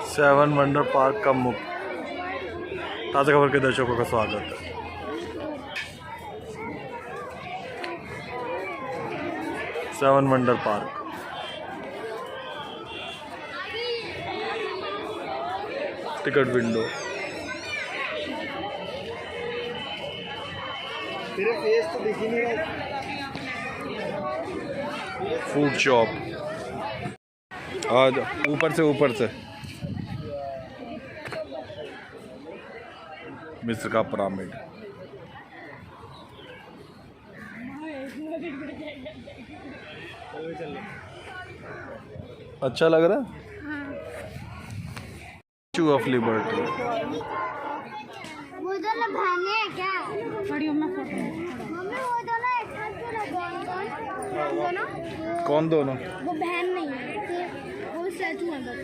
Seven wonder park का मुख्य ताज़ा खबर के दर्शकों का स्वागत है। Seven wonder park ticket window, तेरे फेस तो दिख ही नहीं रहा। फूड शॉप, आज ऊपर से मिस्र का पिरामिड। अच्छा लग रहा है। Statue of liberty. वो दोनों बहनें हैं क्या? मम्मी वो दोनों एक साथ क्यों लगे? कौन दोनों? वो बहन नहीं है, वो स्टैचू है बस।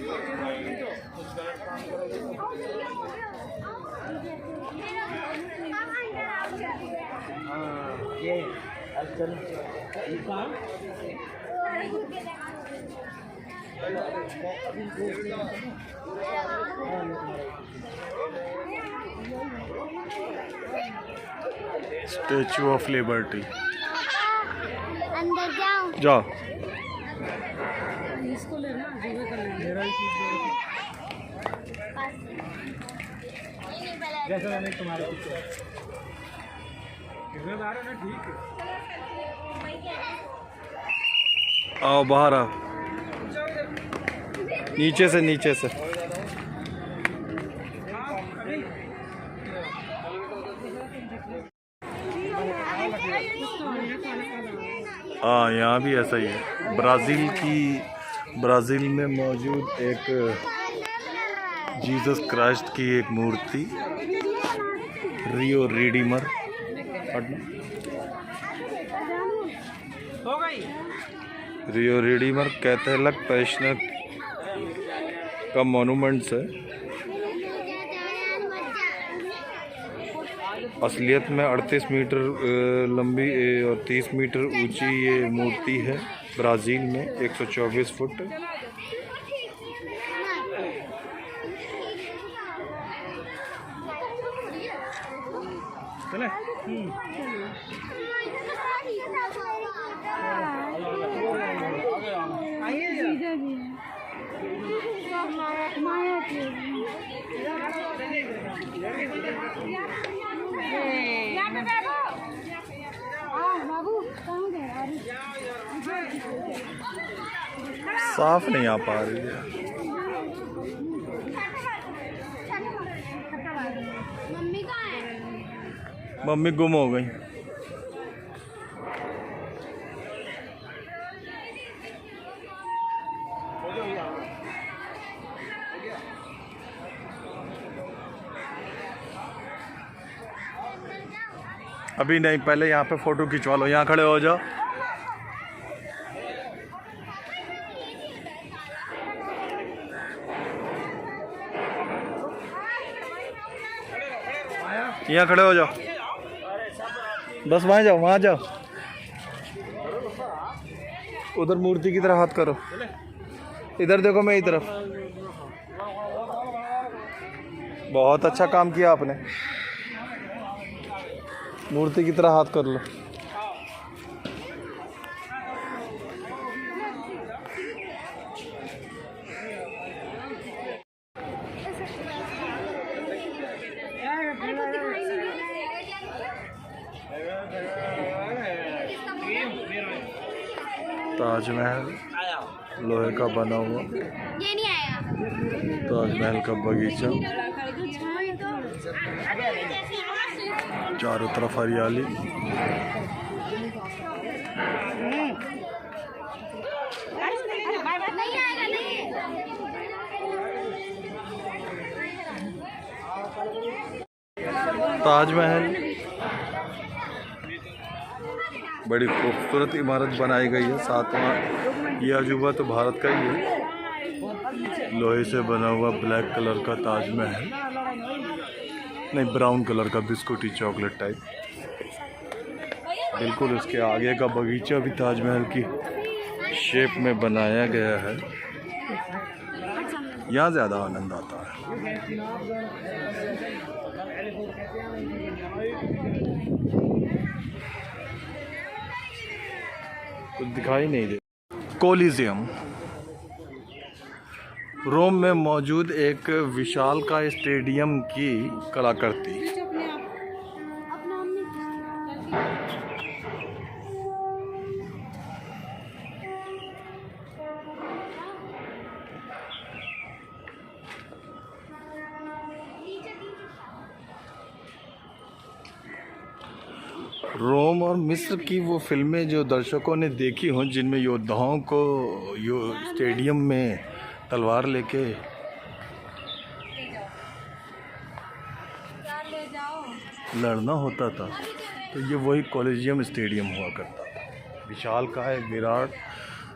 ये चल कहाँ? Statue of liberty. अंदर जाओ। जाओ। इसको लेना, जीवे कर लेना। जैसा मैंने तुम्हारे कितना आ रहा है ना, ठीक है। आओ बाहर आओ, नीचे से हाँ, यहाँ भी ऐसा ही है। ब्राज़ील में मौजूद एक जीसस क्राइस्ट की एक मूर्ति, रियो रिडीमर कैथोलिक पैशन का मॉन्यूमेंट्स है। असलियत में 38 मीटर लंबी और 30 मीटर ऊंची ये मूर्ति है। ब्राज़ील में 124 फुट। साफ नहीं आ पा रही है। मम्मी कहाँ है? मम्मी गुम हो गई। अभी नहीं, पहले यहाँ पे फोटो खिंचवा लो। यहाँ खड़े हो जाओ। यहाँ खड़े हो जाओ, बस वहाँ जाओ। उधर मूर्ति की तरफ हाथ करो। इधर देखो, मेरी तरफ। बहुत अच्छा काम किया आपने। मूर्ति की तरह हाथ कर लो। ताजमहल लोहे का बना हुआ, ये नहीं आएगा। ताजमहल का बगीचा, चारों तरफ हरियाली। ताजमहल बड़ी खूबसूरत इमारत बनाई गई है। सातवां ये अजूबा तो भारत का ही है। लोहे से बना हुआ ब्लैक कलर का ताजमहल, नहीं ब्राउन कलर का बिस्कुटी चॉकलेट टाइप। बिल्कुल उसके आगे का बगीचा भी ताजमहल की शेप में बनाया गया है। यहाँ ज़्यादा आनंद आता है। कुछ दिखाई नहीं दे। कोलिजियम रोम में मौजूद एक विशालकाय स्टेडियम की कलाकृति। रोम और मिस्र की वो फिल्में जो दर्शकों ने देखी हों, जिनमें योद्धाओं को स्टेडियम में तलवार लेके लड़ना होता था, तो ये वही कोलिजियम स्टेडियम हुआ करता था। विशालकाय विराट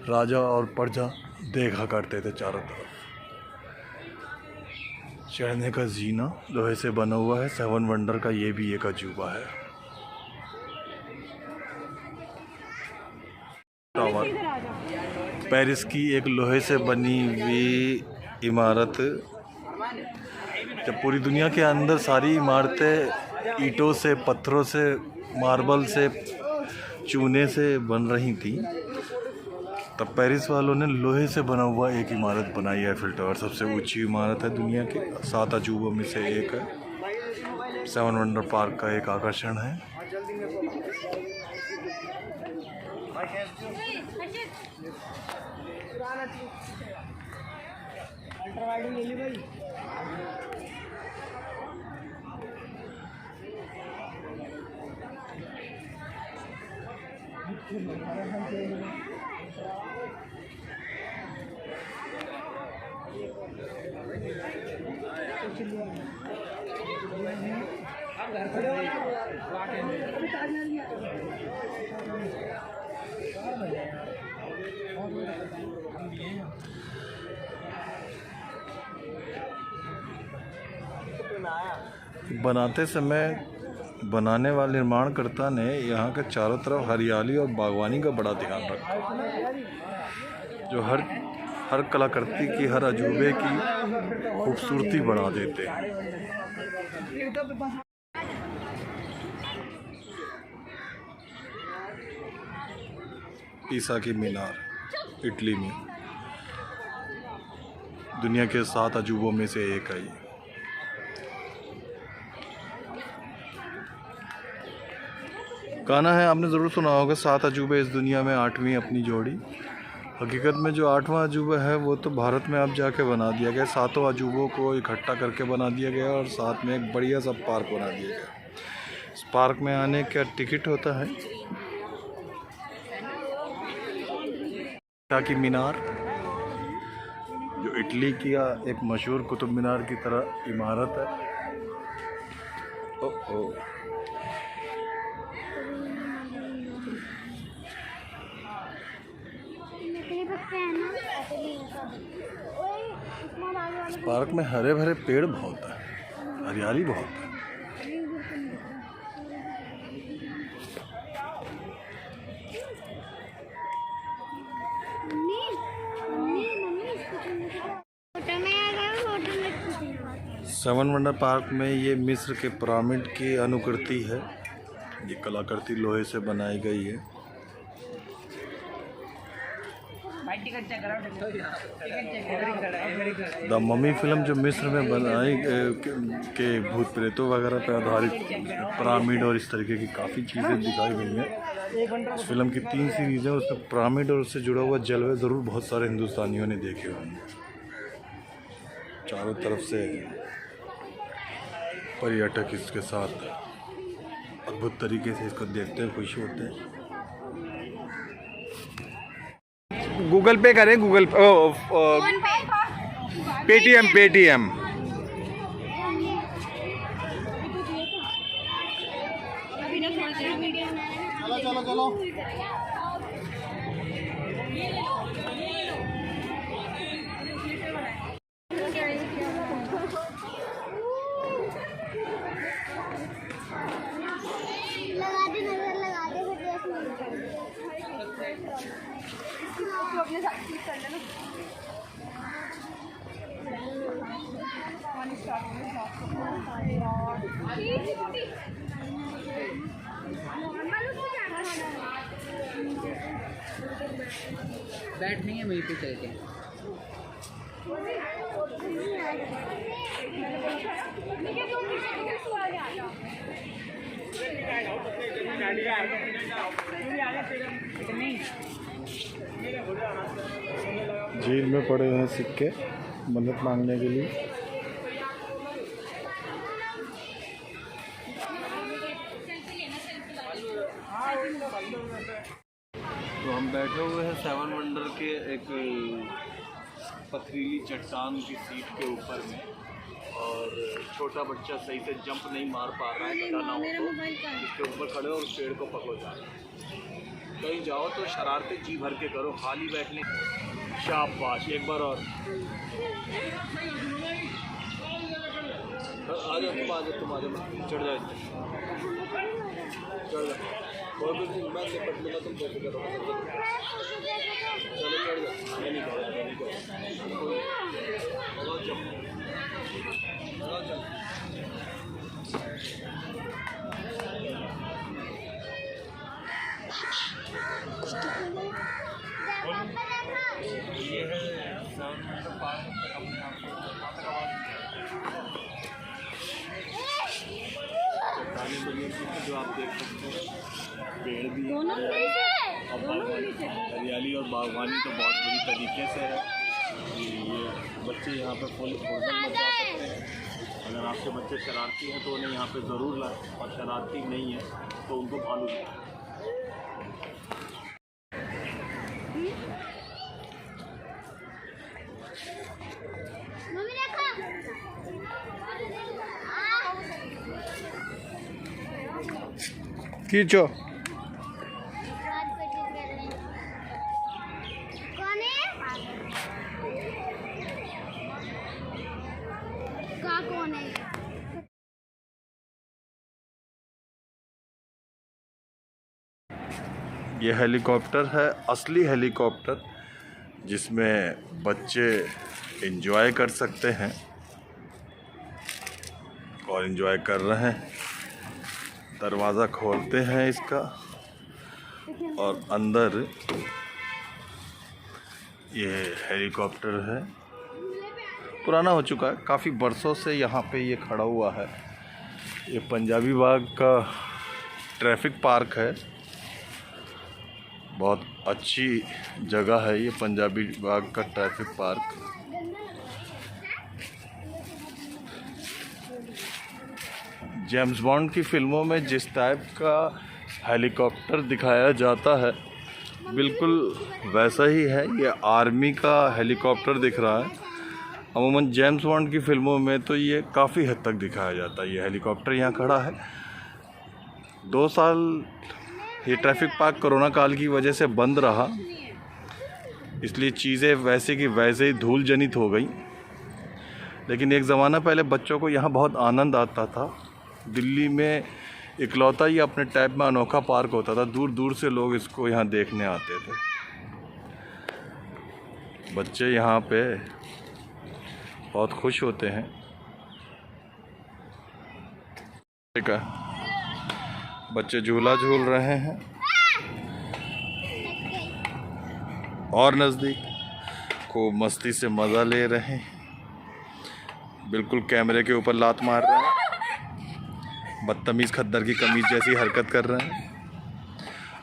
राजा और प्रजा देखा करते थे चारों तरफ। चढ़ने का जीना लोहे से बना हुआ है। 7 वंडर का ये भी एक अजूबा है। टावर पेरिस की एक लोहे से बनी हुई इमारत। जब पूरी दुनिया के अंदर सारी इमारतें ईंटों से, पत्थरों से, मार्बल से, चूने से बन रही थी, तब पेरिस वालों ने लोहे से बना हुआ एक इमारत बनाई है। एफिल टावर सबसे ऊंची इमारत है दुनिया के, 7 अजूबों में से एक है। 7 वंडर पार्क का एक आकर्षण है। बनाते समय बनाने वाले निर्माणकर्ता ने यहाँ के चारों तरफ हरियाली और बागवानी का बड़ा ध्यान रखा, जो हर कलाकृति की, हर अजूबे की खूबसूरती बढ़ा देते हैं। पीसा की मीनार इटली में दुनिया के 7 अजूबों में से एक है। गाना है, आपने ज़रूर सुना होगा, 7 अजूबे इस दुनिया में 8वीं अपनी जोड़ी। हकीकत में जो 8वां अजूबा है वो तो भारत में अब जाके बना दिया गया। 7 अजूबों को इकट्ठा करके बना दिया गया और साथ में एक बढ़िया सा पार्क बना दिया गया। इस पार्क में आने का टिकट होता है। पीसा की मीनार जो इटली की एक मशहूर कुतुब मीनार की तरह इमारत है। इस पार्क में हरे भरे पेड़ बहुत है, हरियाली बहुत है। सेवन वंडर पार्क में ये मिस्र के पिरामिड की अनुकृति है। ये कलाकृति लोहे से बनाई गई है। द मम्मी फिल्म जो मिस्र में बनाई के भूत प्रेतों वगैरह पर आधारित पिरामिड और इस तरीके की काफ़ी चीज़ें दिखाई गई हैं। इस फिल्म की 3 सीरीज़ हैं, उसमें पिरामिड और उससे जुड़ा हुआ जलवे ज़रूर बहुत सारे हिंदुस्तानियों ने देखे होंगे। चारों तरफ से पर्यटक इसके साथ अद्भुत तरीके से इसको देखते हैं, खुश होते हैं। गूगल पे करें, गूगल पेटीएम चलो चलो चलो। लगा दे, नजर लगा दे, फिर ड्रेस मिल तो अपने साथ ठीक कर लेना। बैठ नहीं है वहीं पे चल के। झील में पड़े हुए हैं सिक्के मन्नत मांगने के लिए। तो हम बैठे हुए हैं सेवन वंडर के एक पथरीली चट्टान की सीट के ऊपर में, और छोटा बच्चा सही से जंप नहीं मार पा रहा है, पता ना हो तो इसके ऊपर खड़े और पेड़ को पकड़ो जा रहे हैं। कहीं जाओ तो शरारतें जी भर के करो, खाली बैठने। शाबाश, एक बार और। आ जाओ तुम, आ जाओ तुम, आ जाओ, चढ़ जाओ, चढ़ जाओ। कोई भी नहीं, मैं निपट लूँगा, तुम कैसे करो। चलो चढ़ जाओ, मैं नहीं कर रहा, मैं नहीं कर ये है सेवन वंडर पार्क तक अपने आप को चट्टानें बनी हुई जो आप देख सकते हैं, पेड़ भी और हरियाली और बागवानी तो बहुत बुरी तरीके से है। ये बच्चे यहाँ पे फुल भोजन में जा सकते हैं। अगर आपके बच्चे शरारती हैं तो उन्हें यहाँ पे ज़रूर लाएं, और शरारती नहीं है तो उनको भालू दें। मम्मी देखो। खींचो। कौन है? कौन है? ये हेलीकॉप्टर है, असली हेलीकॉप्टर, जिसमें बच्चे एंजॉय कर सकते हैं और एंजॉय कर रहे हैं। दरवाज़ा खोलते हैं इसका और अंदर ये हेलीकॉप्टर है। पुराना हो चुका है, काफ़ी बरसों से यहाँ पे ये खड़ा हुआ है। ये पंजाबी बाग का ट्रैफिक पार्क है, बहुत अच्छी जगह है ये पंजाबी बाग का ट्रैफिक पार्क। जेम्स बॉन्ड की फ़िल्मों में जिस टाइप का हेलीकॉप्टर दिखाया जाता है बिल्कुल वैसा ही है। ये आर्मी का हेलीकॉप्टर दिख रहा है। अमूमन जेम्स बॉन्ड की फ़िल्मों में तो ये काफ़ी हद तक दिखाया जाता है। ये हेलीकॉप्टर यहाँ खड़ा है। 2 साल ये ट्रैफिक पार्क कोरोना काल की वजह से बंद रहा, इसलिए चीज़ें वैसे की वैसे ही धूल जनित हो गई। लेकिन एक ज़माना पहले बच्चों को यहाँ बहुत आनंद आता था। दिल्ली में इकलौता ही अपने टाइप में अनोखा पार्क होता था, दूर दूर से लोग इसको यहाँ देखने आते थे। बच्चे यहाँ पे बहुत खुश होते हैं। ठीक है, बच्चे झूला झूल रहे हैं और नज़दीक को मस्ती से मज़ा ले रहे हैं। बिल्कुल कैमरे के ऊपर लात मार रहे हैं, बदतमीज़ खद्दर की कमीज जैसी हरकत कर रहे हैं।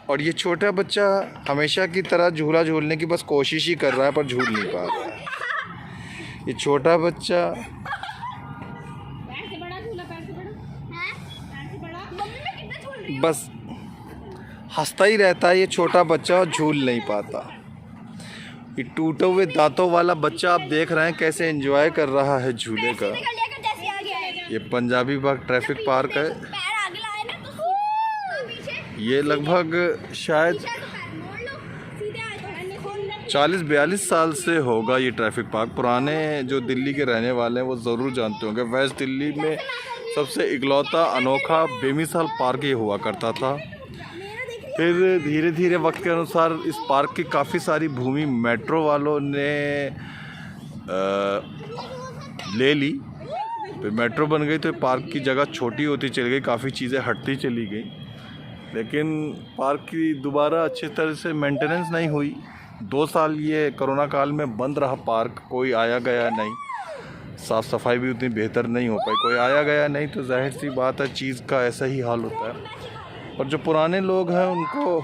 और ये छोटा बच्चा हमेशा की तरह झूला झूलने की बस कोशिश ही कर रहा है, पर झूल नहीं पा रहा है। ये छोटा बच्चा बस हंसता ही रहता है। ये छोटा बच्चा और झूल नहीं पाता। ये टूटे हुए दांतों वाला बच्चा आप देख रहे हैं कैसे एंजॉय कर रहा है झूले का। ये पंजाबी बाग ट्रैफिक पार्क है। ये लगभग शायद 40-42 साल से होगा ये ट्रैफिक पार्क। पुराने जो दिल्ली के रहने वाले हैं वो ज़रूर जानते होंगे, वेस्ट दिल्ली में सबसे इकलौता अनोखा बेमिसाल पार्क ये हुआ करता था। फिर धीरे धीरे वक्त के अनुसार इस पार्क की काफ़ी सारी भूमि मेट्रो वालों ने ले ली। फिर मेट्रो बन गई तो पार्क की जगह छोटी होती चली गई, काफ़ी चीज़ें हटती चली गई, लेकिन पार्क की दोबारा अच्छी तरह से मेंटेनेंस नहीं हुई। 2 साल ये कोरोना काल में बंद रहा पार्क, कोई आया गया नहीं, साफ़ सफाई भी उतनी बेहतर नहीं हो पाई, कोई आया गया नहीं, तो जाहिर सी बात है चीज़ का ऐसा ही हाल होता है। और जो पुराने लोग हैं उनको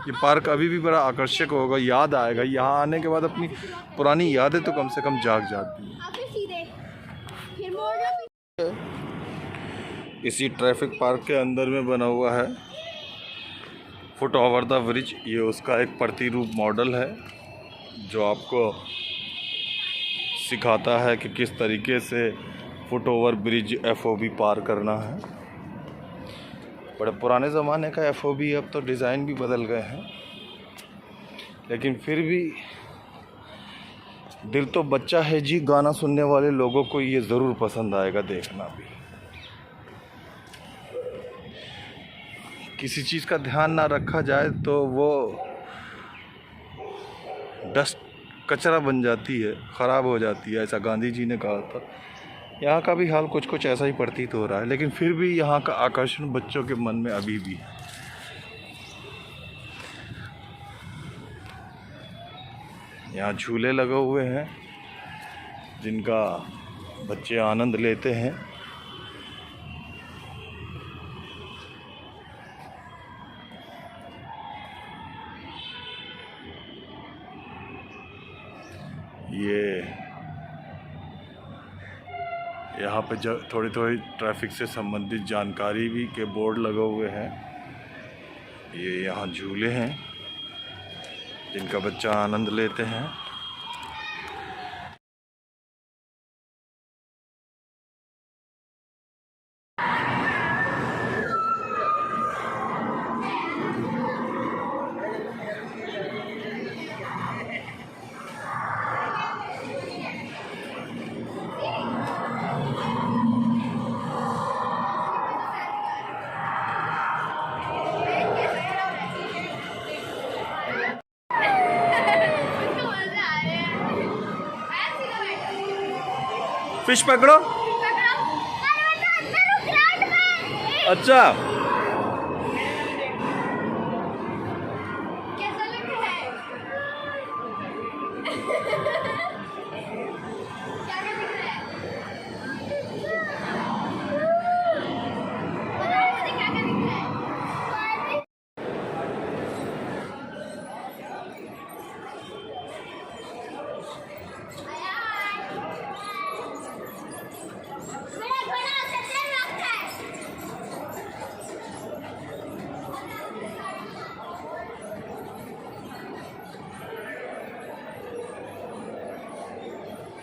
ये पार्क अभी भी बड़ा आकर्षक होगा, याद आएगा। यहाँ आने के बाद अपनी पुरानी यादें तो कम से कम जाग जाती हैं। इसी ट्रैफिक पार्क के अंदर में बना हुआ है फुट ओवर द ब्रिज। ये उसका एक प्रतिरूप मॉडल है जो आपको सिखाता है कि किस तरीके से फुट ओवर ब्रिज FOB पार करना है। बड़े पुराने ज़माने का FOB, अब तो डिज़ाइन भी बदल गए हैं, लेकिन फिर भी दिल तो बच्चा है जी, गाना सुनने वाले लोगों को ये ज़रूर पसंद आएगा देखना भी। किसी चीज़ का ध्यान ना रखा जाए तो वो डस्ट कचरा बन जाती है, ख़राब हो जाती है, ऐसा गांधी जी ने कहा था। यहाँ का भी हाल कुछ ऐसा ही प्रतीत हो रहा है, लेकिन फिर भी यहाँ का आकर्षण बच्चों के मन में अभी भी है। यहाँ झूले लगे हुए हैं जिनका बच्चे आनंद लेते हैं। ये यहाँ पे थोड़ी थोड़ी ट्रैफिक से संबंधित जानकारी भी के बोर्ड लगे हुए हैं। ये यहाँ झूले हैं जिनका बच्चा आनंद लेते हैं। फिश पकड़ो। अच्छा, कैसा लग रहा है? क्या क्या दिख रहा है? बताओ मुझे क्या क्या दिख रहा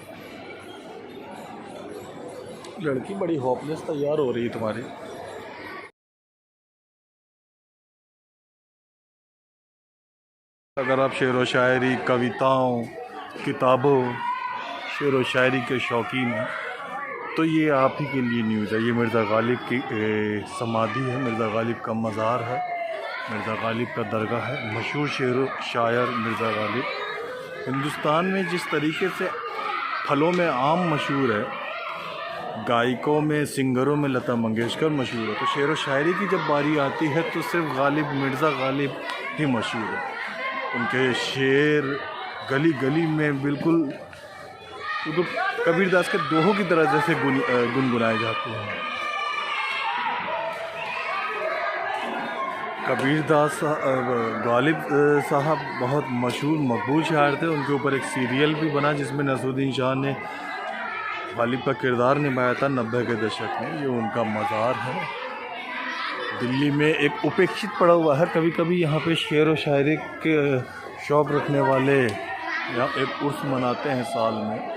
है? लड़की बड़ी होपलेस तैयार हो रही है तुम्हारी। अगर आप शेर व शायरी, कविताओं, किताबों, शेर व शायरी के शौकीन हैं तो ये आप ही के लिए न्यूज़ है। ये मिर्ज़ा गालिब की समाधि है, मिर्ज़ा गालिब का मज़ार है, मिर्ज़ा गालिब का दरगाह है। मशहूर शेर व शायर मिर्ज़ा गालिब। हिंदुस्तान में जिस तरीके से फलों में आम मशहूर है, गायकों में, सिंगरों में लता मंगेशकर मशहूर है, तो शेर व शायरी की जब बारी आती है तो सिर्फ गालिब, मिर्ज़ा गालिब ही मशहूर है। उनके शेर गली गली में बिल्कुल कबीरदास के दोहों की तरह जैसे गुनगुनाए जाते हैं। कबीरदास गालिब साहब बहुत मशहूर मकबूल शायर थे। उनके ऊपर एक सीरियल भी बना जिसमें नसरुद्दीन शाह ने गालिब का किरदार निभाया था 90 के दशक में। ये उनका मज़ार है, दिल्ली में एक उपेक्षित पड़ा हुआ है। कभी कभी यहाँ पे शेर व शायरी के शौक़ रखने वाले यहाँ एक उर्स मनाते हैं साल में।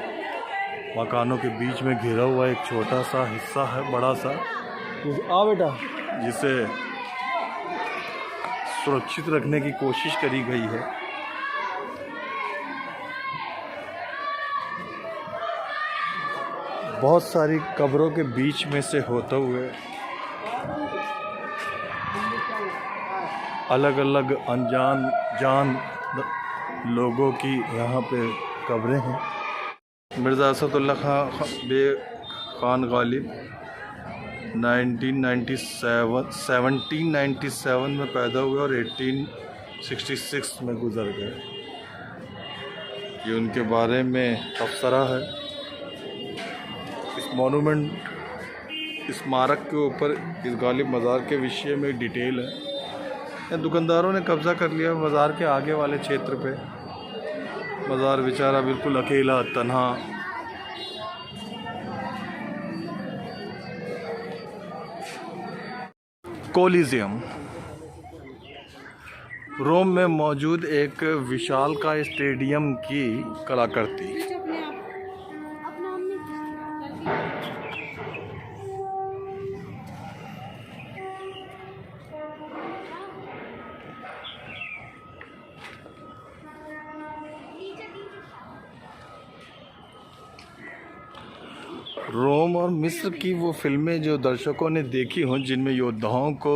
मकानों के बीच में घिरा हुआ एक छोटा सा हिस्सा है, बड़ा सा, आ बेटा, जिसे सुरक्षित रखने की कोशिश करी गई है। बहुत सारी कब्रों के बीच में से होते हुए अलग अलग अनजान जान लोगों की यहाँ पे कब्रें हैं। मिर्ज़ा असदुल्ला खान गालिब 1797 में पैदा हुए और 1866 में गुजर गए। ये उनके बारे में तबसरा है। इस मॉन्यूमेंट स्मारक के ऊपर इस गालिब मज़ार के विषय में डिटेल है। दुकानदारों ने कब्ज़ा कर लिया मज़ार के आगे वाले क्षेत्र पे। मज़ार बेचारा बिल्कुल अकेला तन्हा। कोलिजियम रोम में मौजूद एक विशालकाय स्टेडियम की कलाकृति। रोम और मिस्र की वो फिल्में जो दर्शकों ने देखी हों, जिनमें योद्धाओं को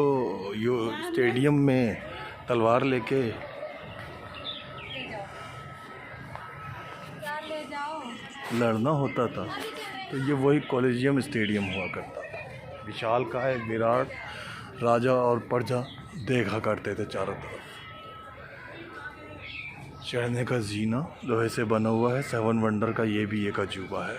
स्टेडियम में तलवार लेके लड़ना होता था, तो ये वही कोलिजियम स्टेडियम हुआ करता था। विशालकाय विराट राजा और प्रजा देखा करते थे चारों तरफ। चढ़ने का जीना लोहे से बना हुआ है। 7 वंडर का ये भी एक अजूबा है।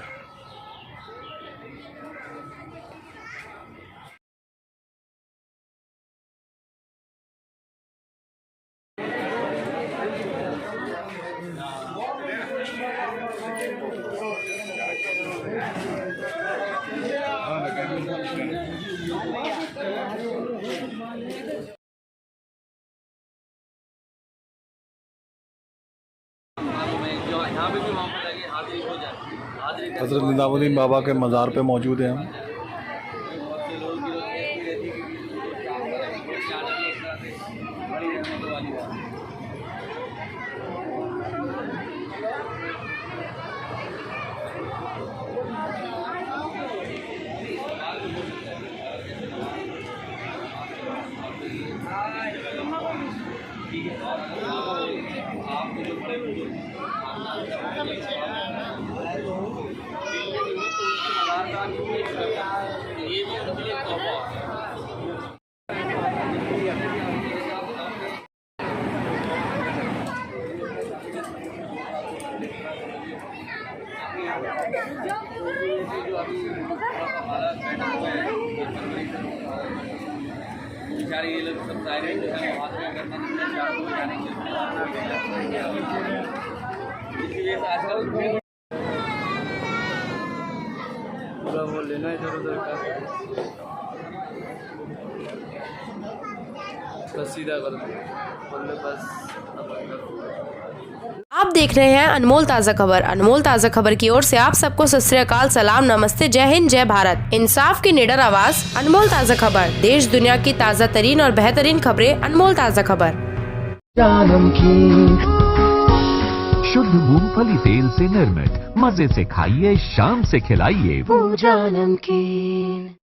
हज़रत निज़ामुद्दीन बाबा के मज़ार पे मौजूद हैं हम। ये लोग सब साइलेंट जो है वहाँ से करते इसलिए आजकल पूरा वो लेना इधर उधर का बस सीधा कर दो बस। आप देख रहे हैं अनमोल ताज़ा खबर। अनमोल ताज़ा खबर की ओर से आप सबको सत श्री अकाल, सलाम, नमस्ते, जय हिंद, जय भारत। इंसाफ की निडर आवाज अनमोल ताज़ा खबर। देश दुनिया की ताज़ा तरीन और बेहतरीन खबरें अनमोल ताज़ा खबर। शुद्ध मूंगफली तेल से निर्मित, मजे से खाइए, शाम से खिलाइए।